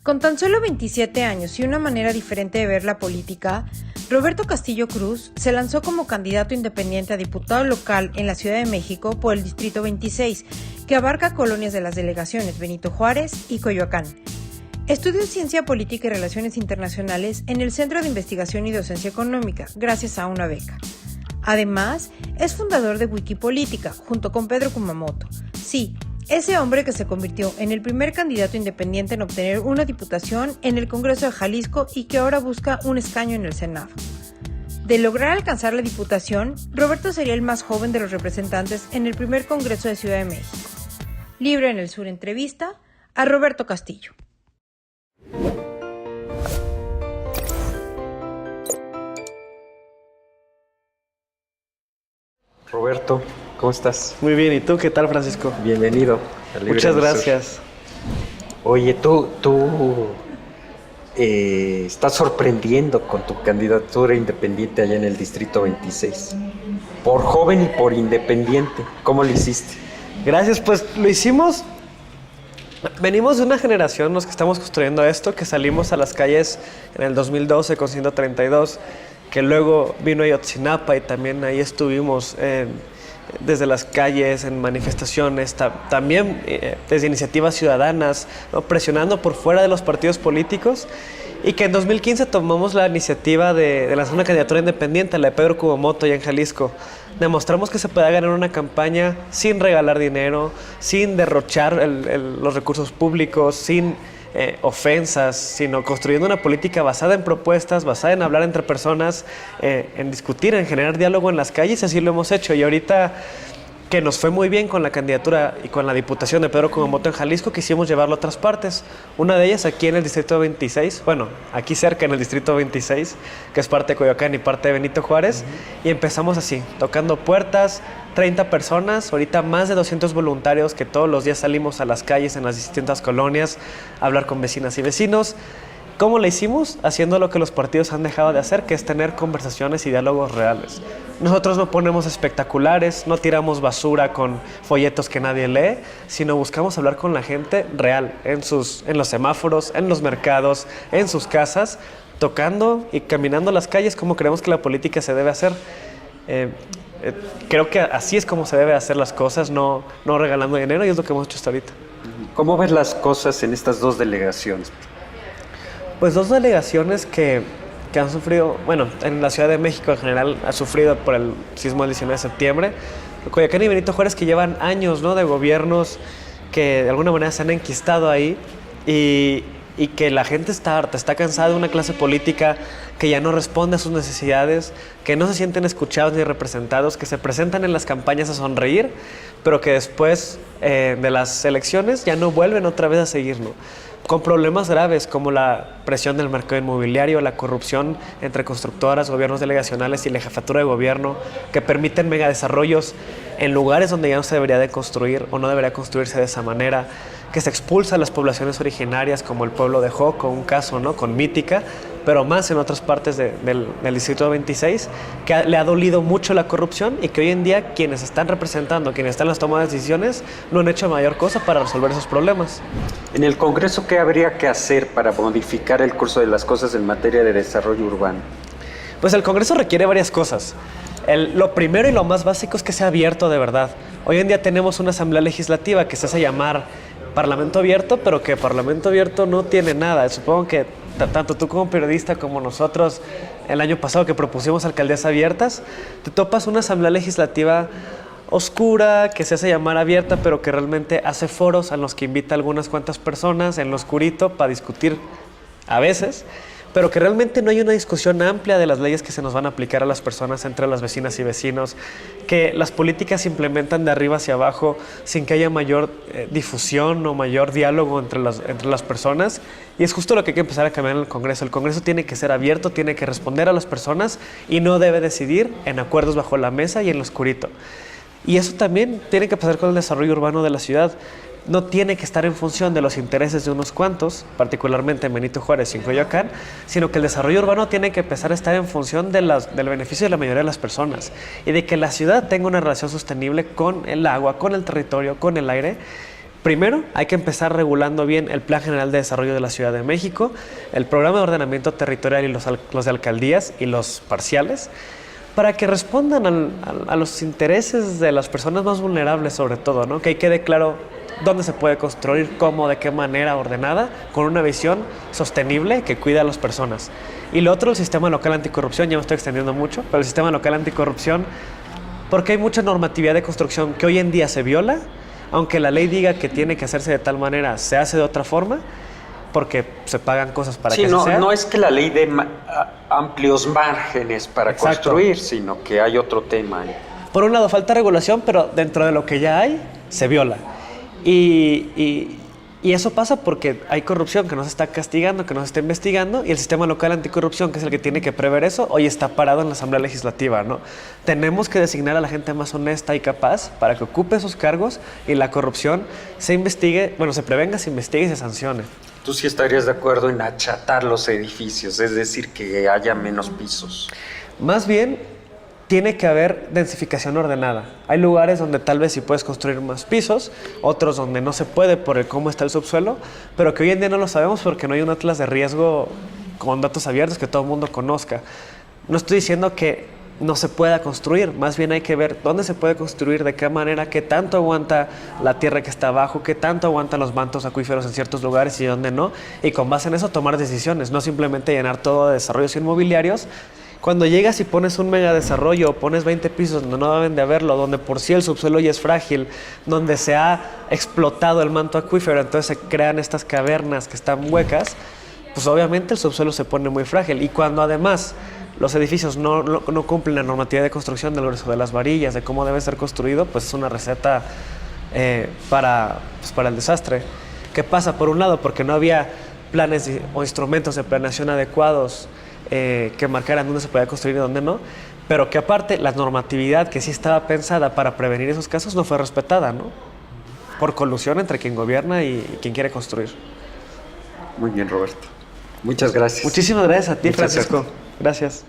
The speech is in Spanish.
Con tan solo 27 años y una manera diferente de ver la política, Roberto Castillo Cruz se lanzó como candidato independiente a diputado local en la Ciudad de México por el Distrito 26, que abarca colonias de las delegaciones Benito Juárez y Coyoacán. Estudió Ciencia Política y Relaciones Internacionales en el Centro de Investigación y Docencia Económica, gracias a una beca. Además, es fundador de Wikipolítica, junto con Pedro Kumamoto. Sí, ese hombre que se convirtió en el primer candidato independiente en obtener una diputación en el Congreso de Jalisco y que ahora busca un escaño en el Senado. De lograr alcanzar la diputación, Roberto sería el más joven de los representantes en el primer Congreso de Ciudad de México. Libre en el Sur entrevista a Roberto Castillo. Roberto, ¿cómo estás? Muy bien, ¿y tú qué tal, Francisco? Bienvenido a Libre Muchas del Sur. gracias. Oye, tú estás sorprendiendo con tu candidatura independiente allá en el Distrito 26. Por joven y por independiente. ¿Cómo lo hiciste? Gracias, pues lo hicimos. Venimos de una generación, los que estamos construyendo esto, que salimos a las calles en el 2012 con 132, que luego vino Ayotzinapa y también ahí estuvimos desde las calles, en manifestaciones, también desde iniciativas ciudadanas, ¿no? Presionando por fuera de los partidos políticos, y que en 2015 tomamos la iniciativa de lanzar una candidatura independiente, la de Pedro Kumamoto, allá en Jalisco. Demostramos que se puede ganar una campaña sin regalar dinero, sin derrochar los recursos públicos, sin ofensas, sino construyendo una política basada en propuestas, basada en hablar entre personas, en discutir, en generar diálogo en las calles, y así lo hemos hecho. Y ahorita que nos fue muy bien con la candidatura y con la diputación de Pedro Kumamoto en Jalisco, quisimos llevarlo a otras partes. Una de ellas aquí en el Distrito 26, bueno, aquí cerca en el Distrito 26, que es parte de Coyoacán y parte de Benito Juárez, y empezamos así, tocando puertas, 30 personas, ahorita más de 200 voluntarios que todos los días salimos a las calles en las distintas colonias a hablar con vecinas y vecinos. ¿Cómo lo hicimos? Haciendo lo que los partidos han dejado de hacer, que es tener conversaciones y diálogos reales. Nosotros no ponemos espectaculares, no tiramos basura con folletos que nadie lee, sino buscamos hablar con la gente real, en los semáforos, en los mercados, en sus casas, tocando y caminando las calles como creemos que la política se debe hacer. Creo que así es como se debe hacer las cosas, no regalando dinero, y es lo que hemos hecho hasta ahorita. ¿Cómo ves las cosas en estas dos delegaciones? Pues dos delegaciones que han sufrido, bueno, en la Ciudad de México en general ha sufrido por el sismo del 19 de septiembre, Coyoacán y Benito Juárez, que llevan años, ¿no?, de gobiernos que de alguna manera se han enquistado ahí, y que la gente está harta, está cansada de una clase política que ya no responde a sus necesidades, que no se sienten escuchados ni representados, que se presentan en las campañas a sonreír, pero que después de las elecciones ya no vuelven otra vez a seguir, ¿no?, con problemas graves como la presión del mercado inmobiliario, la corrupción entre constructoras, gobiernos delegacionales y la jefatura de gobierno, que permiten megadesarrollos en lugares donde ya no se debería de construir o no debería construirse de esa manera, que se expulsa a las poblaciones originarias como el pueblo de Joco, un caso, ¿no?, con Mítica, pero más en otras partes del Distrito 26, que le ha dolido mucho la corrupción, y que hoy en día quienes están representando, quienes están en las tomas de decisiones, no han hecho mayor cosa para resolver esos problemas. En el Congreso, ¿qué habría que hacer para modificar el curso de las cosas en materia de desarrollo urbano? Pues el Congreso requiere varias cosas. Lo primero y lo más básico es que sea abierto de verdad. Hoy en día tenemos una asamblea legislativa que se hace llamar Parlamento Abierto, pero que Parlamento Abierto no tiene nada. Supongo que tanto tú como periodista como nosotros el año pasado que propusimos alcaldías abiertas, te topas una asamblea legislativa oscura, que se hace llamar abierta, pero que realmente hace foros a los que invita a algunas cuantas personas en lo oscurito para discutir a veces, pero que realmente no hay una discusión amplia de las leyes que se nos van a aplicar a las personas, entre las vecinas y vecinos, que las políticas se implementan de arriba hacia abajo sin que haya mayor difusión o mayor diálogo entre las personas, y es justo lo que hay que empezar a cambiar en el Congreso. El Congreso tiene que ser abierto, tiene que responder a las personas y no debe decidir en acuerdos bajo la mesa y en lo oscurito. Y eso también tiene que pasar con el desarrollo urbano de la ciudad. No tiene que estar en función de los intereses de unos cuantos, particularmente en Benito Juárez y en Coyoacán, sino que el desarrollo urbano tiene que empezar a estar en función del beneficio de la mayoría de las personas, y de que la ciudad tenga una relación sostenible con el agua, con el territorio, con el aire, Primero, hay que empezar regulando bien el Plan General de Desarrollo de la Ciudad de México, el Programa de Ordenamiento Territorial y los de alcaldías y los parciales, para que respondan a los intereses de las personas más vulnerables sobre todo, ¿no? Que ahí quede claro dónde se puede construir, cómo, de qué manera ordenada, con una visión sostenible que cuida a las personas. Y lo otro, el sistema local anticorrupción, ya me estoy extendiendo mucho, pero el sistema local anticorrupción, porque hay mucha normatividad de construcción que hoy en día se viola, aunque la ley diga que tiene que hacerse de tal manera, se hace de otra forma, porque se pagan cosas para que no, se sea. no es que la ley dé amplios márgenes para Exacto. construir, sino que hay otro tema. Por un lado, falta regulación, pero dentro de lo que ya hay, se viola. Y eso pasa porque hay corrupción que no se está castigando, que no se está investigando, y el sistema local anticorrupción, que es el que tiene que prever eso, hoy está parado en la Asamblea Legislativa, ¿no? Tenemos que designar a la gente más honesta y capaz para que ocupe esos cargos y la corrupción se investigue, bueno, se prevenga, se investigue y se sancione. ¿Tú sí estarías de acuerdo en achatar los edificios, es decir, que haya menos pisos? Más bien, tiene que haber densificación ordenada. Hay lugares donde tal vez sí puedes construir más pisos, otros donde no se puede por el cómo está el subsuelo, pero que hoy en día no lo sabemos porque no hay un atlas de riesgo con datos abiertos que todo el mundo conozca. No estoy diciendo que no se pueda construir, más bien hay que ver dónde se puede construir, de qué manera, qué tanto aguanta la tierra que está abajo, qué tanto aguantan los mantos acuíferos en ciertos lugares y dónde no, y con base en eso tomar decisiones, no simplemente llenar todo de desarrollos inmobiliarios. Cuando llegas y pones un mega desarrollo o pones 20 pisos donde no deben de haberlo, donde por sí el subsuelo ya es frágil, donde se ha explotado el manto acuífero, entonces se crean estas cavernas que están huecas, pues obviamente el subsuelo se pone muy frágil. Y cuando además los edificios no cumplen la normatividad de construcción del grueso de las varillas, de cómo debe ser construido, pues es una receta para el desastre. ¿Qué pasa? Por un lado, porque no había planes o instrumentos de planeación adecuados que marcaran dónde se podía construir y dónde no, pero que aparte la normatividad que sí estaba pensada para prevenir esos casos no fue respetada, ¿no? Por colusión entre quien gobierna y quien quiere construir. Muy bien, Roberto. Muchas gracias. Muchísimas gracias a ti, Muchas Francisco. Gracias.